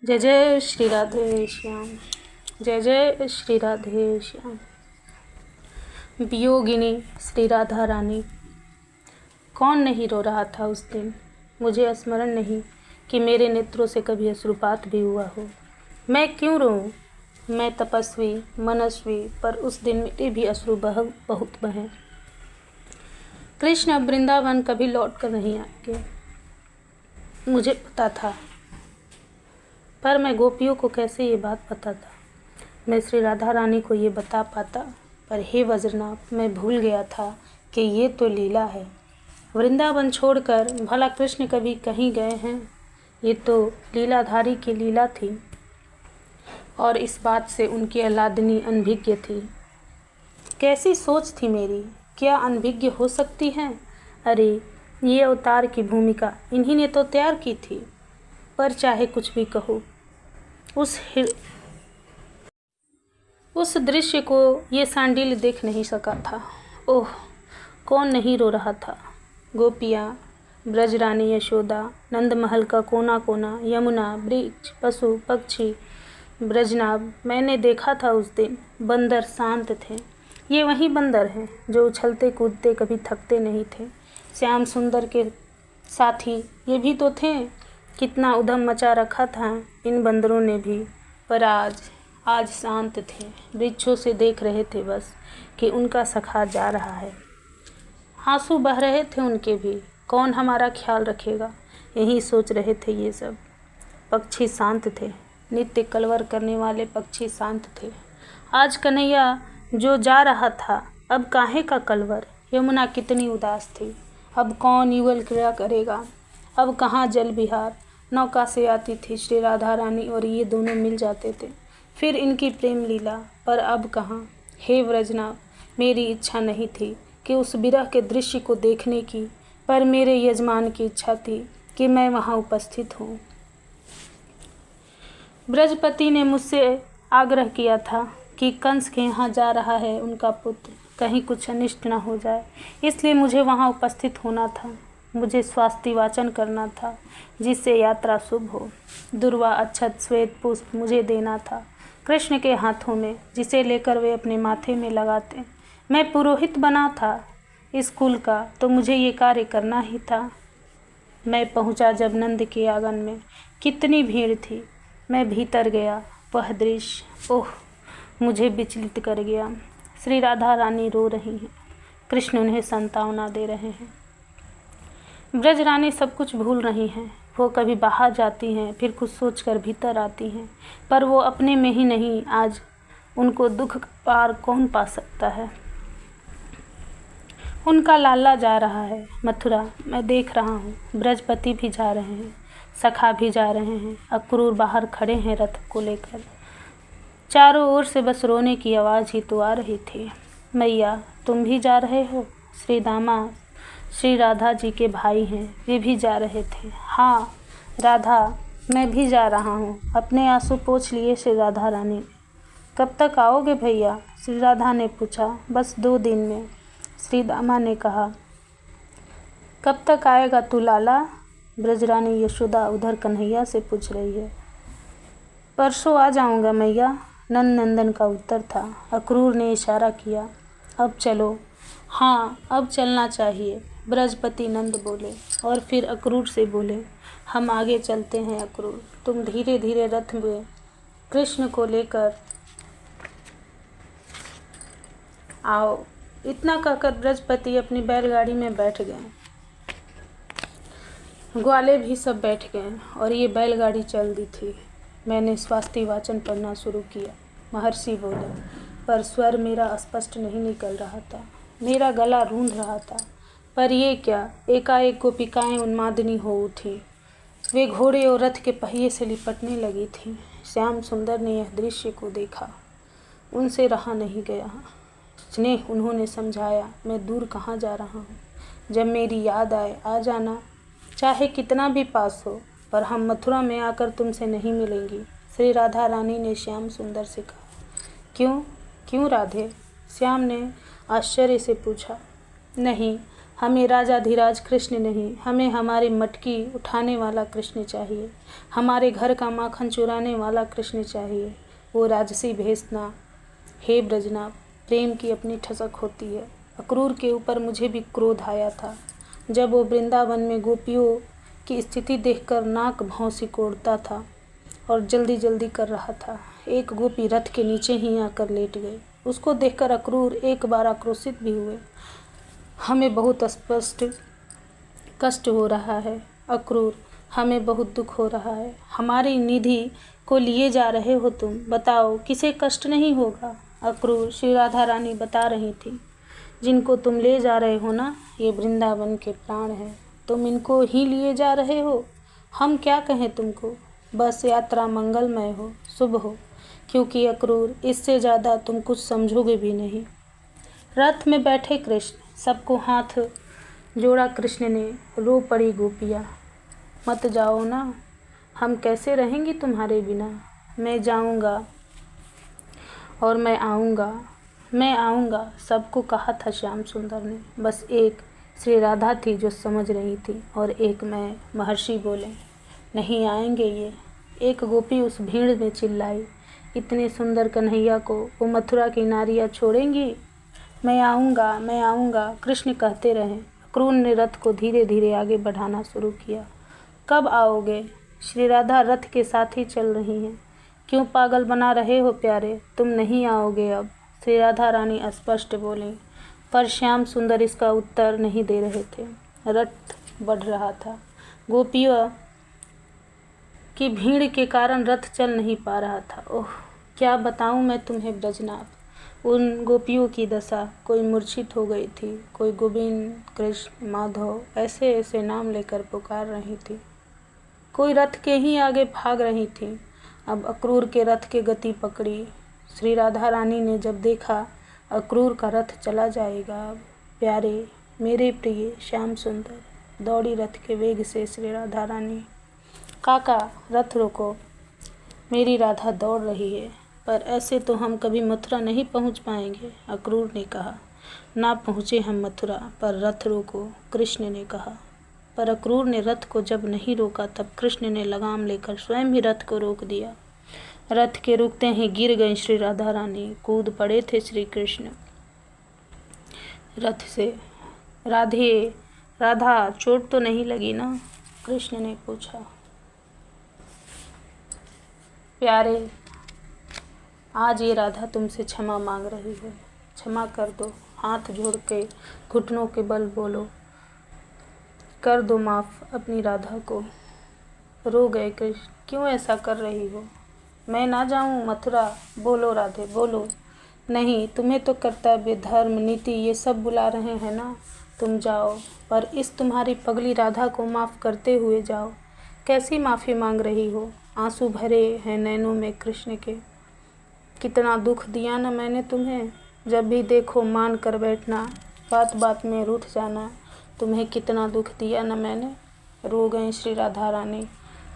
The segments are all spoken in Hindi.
जय जय श्री राधे श्याम। जय जय श्री राधे श्याम। वियोगिनी श्री राधा रानी। कौन नहीं रो रहा था उस दिन। मुझे स्मरण नहीं कि मेरे नेत्रों से कभी अश्रुपात भी हुआ हो। मैं क्यों रोऊं? मैं तपस्वी मनस्वी, पर उस दिन मेरे भी अश्रु बहुत बहे। कृष्ण अब वृंदावन कभी लौट कर नहीं आएंगे, मुझे पता था, पर मैं गोपियों को कैसे ये बात बताता। मैं श्री राधा रानी को ये बता पाता, पर हे वज्रनाभ, मैं भूल गया था कि ये तो लीला है। वृंदावन छोड़कर भला कृष्ण कभी कहीं गए हैं? ये तो लीलाधारी की लीला थी, और इस बात से उनकी आह्लादनी अनभिज्ञ थी। कैसी सोच थी मेरी, क्या अनभिज्ञ हो सकती है? अरे, ये अवतार की भूमिका इन्हीं ने तो तैयार की थी। पर चाहे कुछ भी कहो, उस दृश्य को ये सांडिल्य देख नहीं सका था। ओह, कौन नहीं रो रहा था। गोपियाँ, ब्रजरानी यशोदा, नंदमहल का कोना कोना, यमुना, वृक्ष, पशु पक्षी, ब्रजनाभ। मैंने देखा था उस दिन बंदर शांत थे। ये वही बंदर हैं जो उछलते कूदते कभी थकते नहीं थे। श्याम सुंदर के साथी ये भी तो थे। कितना उधम मचा रखा था इन बंदरों ने भी, पर आज शांत थे। वृक्षों से देख रहे थे बस कि उनका सखा जा रहा है। आंसू बह रहे थे उनके भी। कौन हमारा ख्याल रखेगा, यही सोच रहे थे ये सब। पक्षी शांत थे, नित्य कलवर करने वाले पक्षी शांत थे। आज कन्हैया जो जा रहा था, अब काहे का कलवर। यमुना कितनी उदास थी। अब कौन युगल क्रीड़ा करेगा, अब कहाँ जल विहार। नौका से आती थी श्री राधा रानी और ये दोनों मिल जाते थे, फिर इनकी प्रेम लीला। पर अब कहाँ। हे व्रजनाभ, मेरी इच्छा नहीं थी कि उस विरह के दृश्य को देखने की, पर मेरे यजमान की इच्छा थी कि मैं वहाँ उपस्थित हूँ। ब्रजपति ने मुझसे आग्रह किया था कि कंस के यहाँ जा रहा है उनका पुत्र, कहीं कुछ अनिष्ट न हो जाए, इसलिए मुझे वहाँ उपस्थित होना था। मुझे स्वास्थ्य वाचन करना था जिससे यात्रा शुभ हो। दुर्वा अक्षत श्वेत पुष्प मुझे देना था कृष्ण के हाथों में, जिसे लेकर वे अपने माथे में लगाते। मैं पुरोहित बना था इस कुल का, तो मुझे ये कार्य करना ही था। मैं पहुंचा जब नंद के आंगन में, कितनी भीड़ थी। मैं भीतर गया, वह दृश्य ओह, मुझे विचलित कर गया। श्री राधा रानी रो रही हैं, कृष्ण उन्हें सांत्वना दे रहे हैं। ब्रजरानी सब कुछ भूल रही हैं। वो कभी बाहर जाती हैं, फिर कुछ सोचकर भीतर आती हैं, पर वो अपने में ही नहीं। आज उनको दुख पार कौन पा सकता है। उनका लाला जा रहा है मथुरा, मैं देख रहा हूँ। ब्रजपति भी जा रहे हैं, सखा भी जा रहे हैं। अक्रूर बाहर खड़े हैं रथ को लेकर। चारों ओर से बस रोने की आवाज़ ही तो आ रही थी। मैया, तुम भी जा रहे हो? श्री दामा श्री राधा जी के भाई हैं, वे भी जा रहे थे। हाँ राधा, मैं भी जा रहा हूँ। अपने आंसू पोंछ लिए श्री राधा रानी ने। कब तक आओगे भैया? श्री राधा ने पूछा। बस 2 दिन में, श्री दामा ने कहा। कब तक आएगा तू लाला? ब्रजरानी यशोदा उधर कन्हैया से पूछ रही है। परसों आ जाऊँगा मैया, नंद नंदन का उत्तर था। अक्रूर ने इशारा किया। अब चलो। हाँ, अब चलना चाहिए, ब्रजपति नंद बोले, और फिर अक्रूर से बोले, हम आगे चलते हैं अक्रूर, तुम धीरे धीरे रथ में कृष्ण को लेकर आओ। इतना कहकर ब्रजपति अपनी बैलगाड़ी में बैठ गए। ग्वाले भी सब बैठ गए और ये बैलगाड़ी चल दी थी। मैंने स्वास्थ्य वाचन पढ़ना शुरू किया। महर्षि बोले, पर स्वर मेरा स्पष्ट नहीं निकल रहा था। मेरा गला रूंध रहा था। पर ये क्या, एकाएक गोपिकाएं उन्मादिनी हो उठी। वे घोड़े और रथ के पहिए से लिपटने लगी थीं। श्याम सुंदर ने यह दृश्य को देखा, उनसे रहा नहीं गया। स्नेह उन्होंने समझाया, मैं दूर कहाँ जा रहा हूँ। जब मेरी याद आए आ जाना, चाहे कितना भी पास हो, पर हम मथुरा में आकर तुमसे नहीं मिलेंगी। श्री राधा रानी ने श्याम सुंदर से कहा। क्यों क्यों राधे? श्याम ने आश्चर्य से पूछा। नहीं, हमें राजाधिराज कृष्ण नहीं, हमें हमारी मटकी उठाने वाला कृष्ण चाहिए, हमारे घर का माखन चुराने वाला कृष्ण चाहिए, वो राजसी भेष ना। हे ब्रजनाभ, प्रेम की अपनी ठसक होती है। अक्रूर के ऊपर मुझे भी क्रोध आया था जब वो वृंदावन में गोपियों की स्थिति देखकर नाक भौं सिकोड़ता था और जल्दी जल्दी कर रहा था। एक गोपी रथ के नीचे ही आकर लेट गई। उसको देखकर अक्रूर एक बार आक्रोशित भी हुए। हमें बहुत स्पष्ट कष्ट हो रहा है अक्रूर, हमें बहुत दुख हो रहा है। हमारी निधि को लिए जा रहे हो तुम, बताओ किसे कष्ट नहीं होगा। अक्रूर, श्री राधा रानी बता रही थी, जिनको तुम ले जा रहे हो ना, ये वृंदावन के प्राण हैं, तुम इनको ही लिए जा रहे हो। हम क्या कहें तुमको, बस यात्रा मंगलमय हो, शुभ हो, क्योंकि अक्रूर इससे ज़्यादा तुम कुछ समझोगे भी नहीं। रथ में बैठे कृष्ण, सबको हाथ जोड़ा कृष्ण ने। रो पड़ी गोपियाँ, मत जाओ ना, हम कैसे रहेंगे तुम्हारे बिना। मैं जाऊंगा और मैं आऊँगा, सबको कहा था श्याम सुंदर ने। बस एक श्री राधा थी जो समझ रही थी, और एक मैं। महर्षि बोले, नहीं आएंगे ये। एक गोपी उस भीड़ में चिल्लाई, इतने सुंदर कन्हैया को वो मथुरा की नारियाँ छोड़ेंगी। मैं आऊँगा, कृष्ण कहते रहे। अक्रूर ने रथ को धीरे धीरे आगे बढ़ाना शुरू किया। कब आओगे? श्री राधा रथ के साथ ही चल रही हैं। क्यों पागल बना रहे हो प्यारे, तुम नहीं आओगे अब, श्री राधा रानी स्पष्ट बोली। पर श्याम सुंदर इसका उत्तर नहीं दे रहे थे। रथ बढ़ रहा था। गोपियों की भीड़ के कारण रथ चल नहीं पा रहा था। ओह, क्या बताऊं मैं तुम्हें ब्रजनाथ, उन गोपियों की दशा। कोई मूर्छित हो गई थी, कोई गोविंद, कृष्ण, माधव ऐसे ऐसे नाम लेकर पुकार रही थी, कोई रथ के ही आगे भाग रही थी। अब अक्रूर के रथ के गति पकड़ी। श्री राधा रानी ने जब देखा अक्रूर का रथ चला जाएगा, प्यारे मेरे प्रिय श्याम सुंदर, दौड़ी रथ के वेग से श्री राधा रानी। काका, रथ रोको, मेरी राधा दौड़ रही है। पर ऐसे तो हम कभी मथुरा नहीं पहुंच पाएंगे, अक्रूर ने कहा। ना पहुँचे हम मथुरा, पर रथ रोको, कृष्ण ने कहा। पर अक्रूर ने रथ को जब नहीं रोका, तब कृष्ण ने लगाम लेकर स्वयं ही रथ को रोक दिया। रथ के रुकते ही गिर गई श्री राधा रानी, कूद पड़े थे श्री कृष्ण रथ से। राधा, चोट तो नहीं लगी ना? कृष्ण ने पूछा। प्यारे, आज ये राधा तुमसे क्षमा मांग रही है, क्षमा कर दो। हाथ जोड़ के घुटनों के बल बोलो, कर दो माफ़ अपनी राधा को। रो गए कृष्ण, क्यों ऐसा कर रही हो? मैं ना जाऊं मथुरा? बोलो राधे, बोलो। नहीं, तुम्हें तो कर्तव्य, धर्म, नीति ये सब बुला रहे हैं ना, तुम जाओ। पर इस तुम्हारी पगली राधा को माफ़ करते हुए जाओ। कैसी माफ़ी मांग रही हो? आंसू भरे हैं नैनों में कृष्ण के। कितना दुख दिया ना मैंने तुम्हें, जब भी देखो मान कर बैठना, बात बात में रूठ जाना। तुम्हें कितना दुख दिया ना मैंने। रो गई श्री राधा रानी,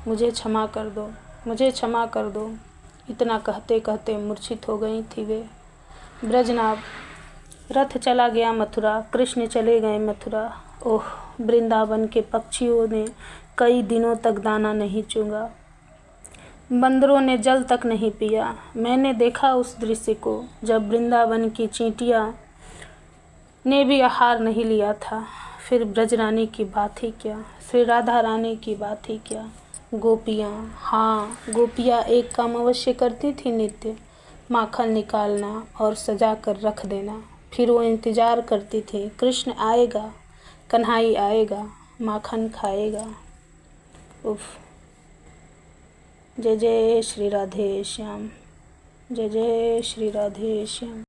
मुझे क्षमा कर दो, मुझे क्षमा कर दो। इतना कहते कहते मूर्छित हो गई थी वे। ब्रजनाभ, रथ चला गया मथुरा, कृष्ण चले गए मथुरा। ओह, वृंदावन के पक्षियों ने कई दिनों तक दाना नहीं चुंगा, बंदरों ने जल तक नहीं पिया। मैंने देखा उस दृश्य को जब वृंदावन की चींटियाँ ने भी आहार नहीं लिया था। फिर ब्रजरानी की बात ही क्या, श्री राधा रानी की बात ही क्या। गोपियाँ, हाँ गोपियाँ एक काम अवश्य करती थी नित्य, माखन निकालना और सजा कर रख देना। फिर वो इंतज़ार करती थी, कृष्ण आएगा, कन्हई आएगा, माखन खाएगा। उफ। जय जय श्री राधे श्याम, जय जय श्री राधे श्याम।